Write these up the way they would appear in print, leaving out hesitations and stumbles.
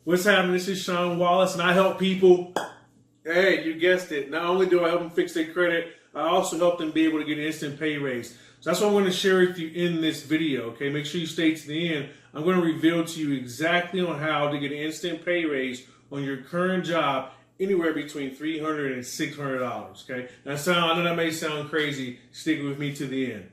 What's happening? This is Sean Wallace, and I help people. Hey, you guessed it. Not only do I help them fix their credit, I also help them be able to get an instant pay raise. So that's what I'm going to share with you in this video. Okay, make sure you stay to the end. I'm going to reveal to you exactly on how to get an instant pay raise on your current job, anywhere between $300 and $600. Okay, now I know that may sound crazy. Stick with me to the end.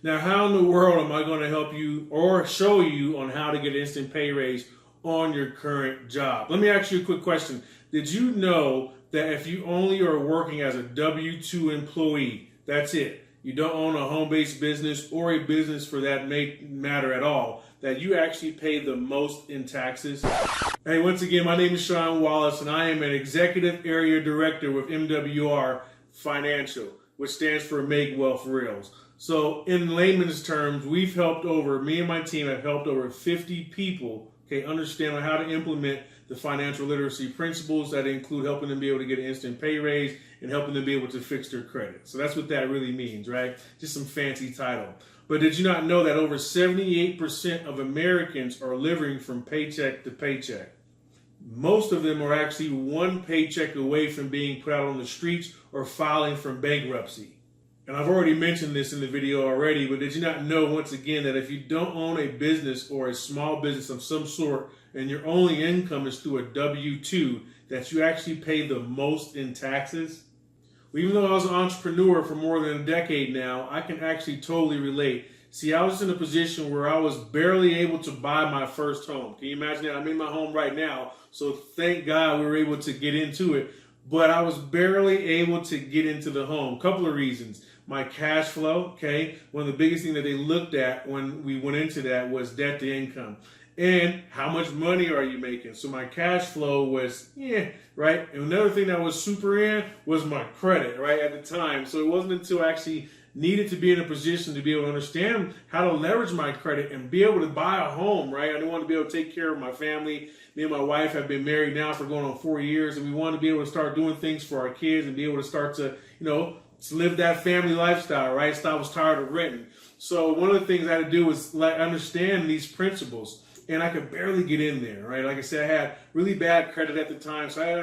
Now, how in the world am I going to help you or show you on how to get an instant pay raise on your current job? Let me ask you a quick question. Did you know that if you only are working as a W-2 employee, that's it, you don't own a home-based business or a business for that matter at all, that you actually pay the most in taxes? Hey, once again, my name is Sean Wallace, and I am an Executive Area Director with MWR Financial, which stands for Make Wealth Reals. So in layman's terms, me and my team have helped over 50 people, understand how to implement the financial literacy principles that include helping them be able to get an instant pay raise and helping them be able to fix their credit. So that's what that really means, right? Just some fancy title. But did you not know that over 78% of Americans are living from paycheck to paycheck? Most of them are actually one paycheck away from being put out on the streets or filing for bankruptcy. And I've already mentioned this in the video already, but did you not know, once again, that if you don't own a business or a small business of some sort and your only income is through a W-2, that you actually pay the most in taxes? Well, even though I was an entrepreneur for more than a decade now, I can actually totally relate. See, I was in a position where I was barely able to buy my first home. Can you imagine that? I'm in my home right now, so thank God we were able to get into it. But I was barely able to get into the home. Couple of reasons. My cash flow, one of the biggest things that they looked at when we went into that was debt to income. And how much money are you making? So my cash flow was, right? And another thing that was super in was my credit, right, at the time. So it wasn't until I actually needed to be in a position to be able to understand how to leverage my credit and be able to buy a home, right? I didn't want to be able to take care of my family. Me and my wife have been married now for going on 4 years, and we wanted to be able to start doing things for our kids and be able to start to, to live that family lifestyle, right? So I was tired of renting. So one of the things I had to do was understand these principles, and I could barely get in there, right? Like I said, I had really bad credit at the time, so I had to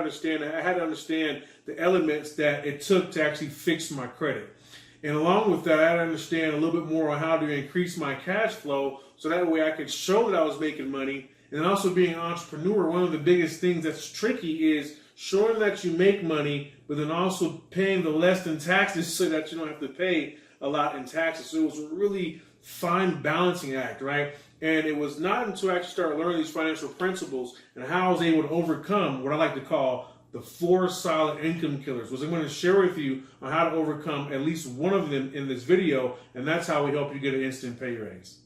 understand the elements that it took to actually fix my credit. And along with that, I had to understand a little bit more on how to increase my cash flow so that way I could show that I was making money. And then also being an entrepreneur, one of the biggest things that's tricky is showing that you make money, but then also paying the less in taxes so that you don't have to pay a lot in taxes. So it was a really fine balancing act, right? And it was not until I actually started learning these financial principles and how I was able to overcome what I like to call the 4 silent income killers, which I'm going to share with you on how to overcome at least one of them in this video, and that's how we help you get an instant pay raise.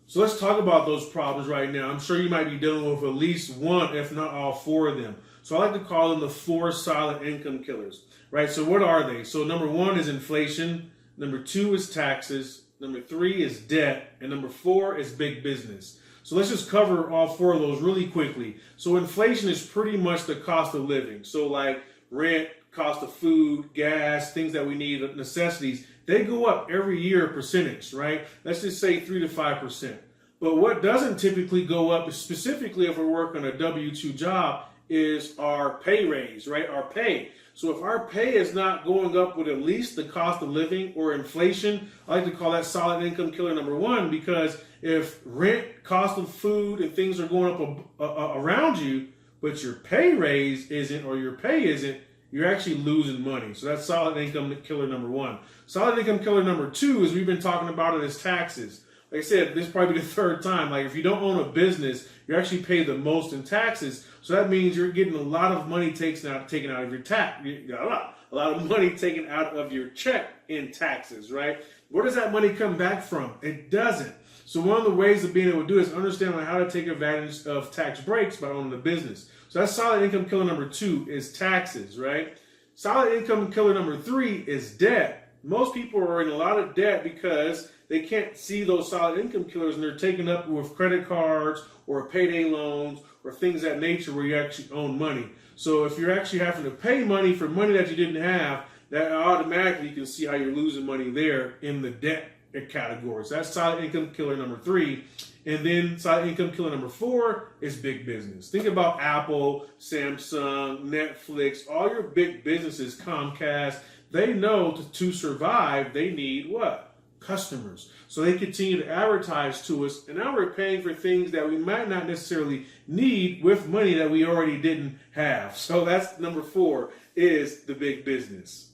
So let's talk about those problems right now. I'm sure you might be dealing with at least one, if not all 4 of them. So I like to call them the 4 silent income killers, right? So what are they? So number 1 is inflation. Number 2 is taxes. Number 3 is debt. And number 4 is big business. So let's just cover all 4 of those really quickly. So inflation is pretty much the cost of living. So like rent, cost of food, gas, things that we need, necessities, they go up every year a percentage, right? Let's just say 3 to 5%. But what doesn't typically go up, specifically if we're working a W-2 job, is our pay raise, right? Our pay. So if our pay is not going up with at least the cost of living or inflation, I like to call that solid income killer number 1, because if rent, cost of food, and things are going up around you, but your pay raise isn't, or your pay isn't, you're actually losing money. So that's solid income killer number 1. Solid income killer number 2 is, we've been talking about it, as taxes. Like I said, this is probably the 3rd time. Like if you don't own a business, you actually pay the most in taxes. So that means you're getting a lot of money taken out of your tax. A lot of money taken out of your check in taxes, right? Where does that money come back from? It doesn't. So one of the ways of being able to do is understand how to take advantage of tax breaks by owning a business. So that's solid income killer number 2 is taxes, right? Solid income killer number 3 is debt. Most people are in a lot of debt because they can't see those solid income killers, and they're taken up with credit cards or payday loans or things of that nature where you actually own money. So if you're actually having to pay money for money that you didn't have, that automatically you can see how you're losing money there in the debt categories. That's solid income killer number 3. And then side income killer number 4 is big business. Think about Apple, Samsung, Netflix, all your big businesses, Comcast. They know to survive, they need what? Customers. So they continue to advertise to us, and now we're paying for things that we might not necessarily need with money that we already didn't have. So that's number 4 is the big business.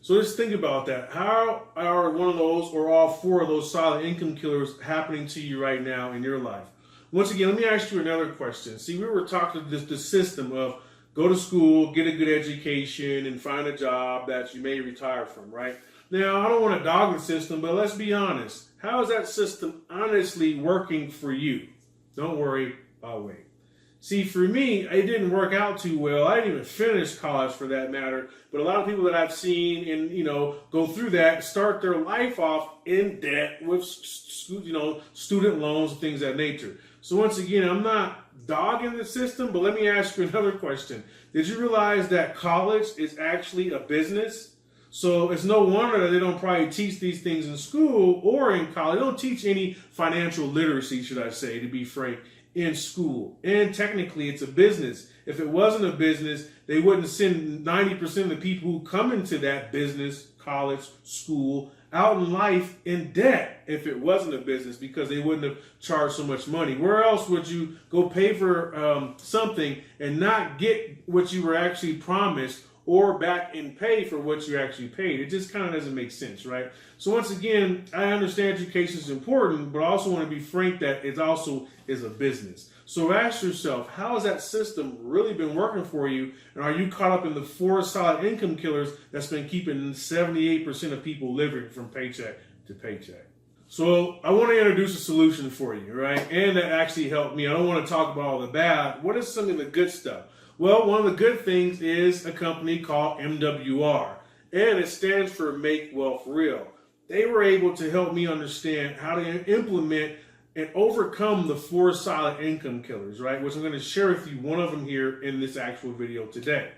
So just think about that. How are one of those or all 4 of those solid income killers happening to you right now in your life? Once again, let me ask you another question. See, we were talking the system of go to school, get a good education, and find a job that you may retire from, right? Now, I don't want to dog the system, but let's be honest. How is that system honestly working for you? Don't worry, I'll wait. See, for me, it didn't work out too well. I didn't even finish college for that matter. But a lot of people that I've seen and, go through that start their life off in debt with, student loans and things of that nature. So once again, I'm not dogging the system, but let me ask you another question. Did you realize that college is actually a business? So it's no wonder that they don't probably teach these things in school or in college. They don't teach any financial literacy, should I say, to be frank, in school. And technically, it's a business. If it wasn't a business, they wouldn't send 90% of the people who come into that business, college, school, out in life in debt if it wasn't a business, because they wouldn't have charged so much money. Where else would you go pay for something and not get what you were actually promised or back in pay for what you actually paid? It just kind of doesn't make sense, right? So once again, I understand education is important, but I also want to be frank that it also is a business. So ask yourself, how has that system really been working for you? And are you caught up in the 4 solid income killers that's been keeping 78% of people living from paycheck to paycheck? So I want to introduce a solution for you, right? And that actually helped me. I don't want to talk about all the bad. What is some of the good stuff? Well, one of the good things is a company called MWR, and it stands for Make Wealth Real. They were able to help me understand how to implement and overcome the 4 solid income killers, right? Which I'm going to share with you one of them here in this actual video today.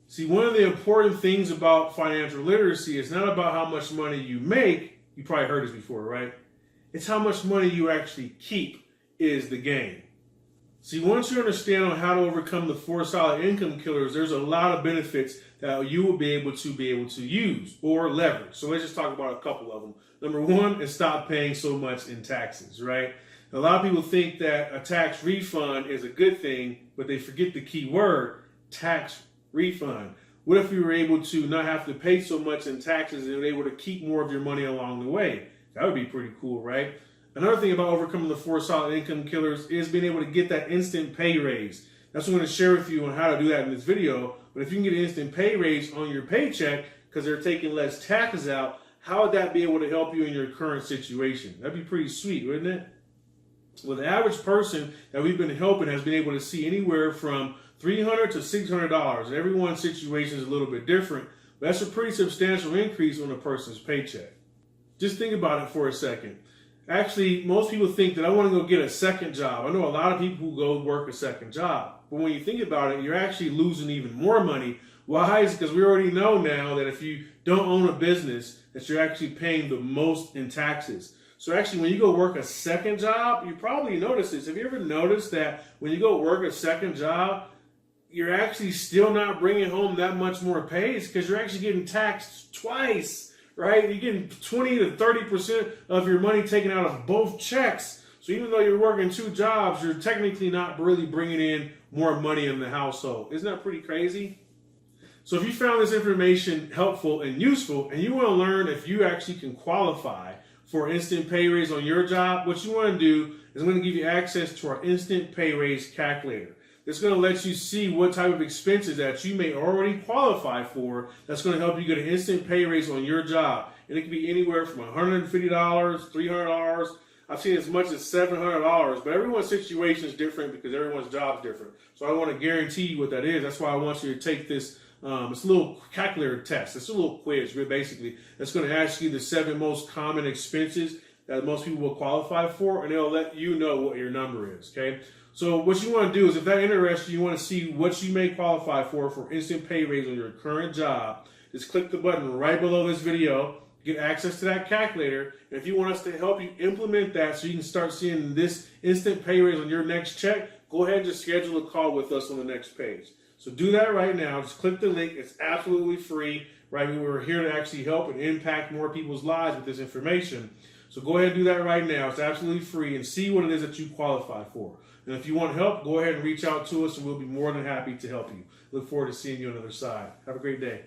See, one of the important things about financial literacy is not about how much money you make. You probably heard this before, right? It's how much money you actually keep is the game. See, once you understand on how to overcome the 4 solid income killers, there's a lot of benefits that you will be able to use or leverage. So let's just talk about a couple of them. Number 1 is stop paying so much in taxes, right? A lot of people think that a tax refund is a good thing, but they forget the key word, tax refund. What if you were able to not have to pay so much in taxes and were able to keep more of your money along the way? That would be pretty cool, right? Another thing about overcoming the 4 solid income killers is being able to get that instant pay raise. That's what I'm going to share with you on how to do that in this video. But if you can get an instant pay raise on your paycheck because they're taking less taxes out, how would that be able to help you in your current situation? That'd be pretty sweet, wouldn't it? Well, the average person that we've been helping has been able to see anywhere from $300 to $600. Everyone's situation is a little bit different, but that's a pretty substantial increase on a person's paycheck. Just think about it for a second. Actually, most people think that I want to go get a second job. I know a lot of people who go work a second job. But when you think about it, you're actually losing even more money. Why? Is because we already know now that if you don't own a business, that you're actually paying the most in taxes. So actually, when you go work a second job, you probably notice this. Have you ever noticed that when you go work a second job, you're actually still not bringing home that much more pay? It's because you're actually getting taxed twice. Right? You're getting 20 to 30% of your money taken out of both checks. So even though you're working 2 jobs, you're technically not really bringing in more money in the household. Isn't that pretty crazy? So if you found this information helpful and useful, and you want to learn if you actually can qualify for instant pay raise on your job, what you want to do is I'm going to give you access to our instant pay raise calculator. It's going to let you see what type of expenses that you may already qualify for. That's going to help you get an instant pay raise on your job. And it can be anywhere from $150, $300. I've seen as much as $700, but everyone's situation is different because everyone's job is different. So I want to guarantee you what that is. That's why I want you to take this. It's a little calculator test. It's a little quiz, basically. That's going to ask you the 7 most common expenses that most people will qualify for, and it'll let you know what your number is, okay? So what you want to do is, if that interests you, you want to see what you may qualify for instant pay raise on your current job, just click the button right below this video. get access to that calculator. And if you want us to help you implement that so you can start seeing this instant pay raise on your next check, go ahead and just schedule a call with us on the next page. So do that right now. Just click the link. It's absolutely free. Right? We're here to actually help and impact more people's lives with this information. So go ahead and do that right now. It's absolutely free, and see what it is that you qualify for. And if you want help, go ahead and reach out to us, and we'll be more than happy to help you. Look forward to seeing you on the other side. Have a great day.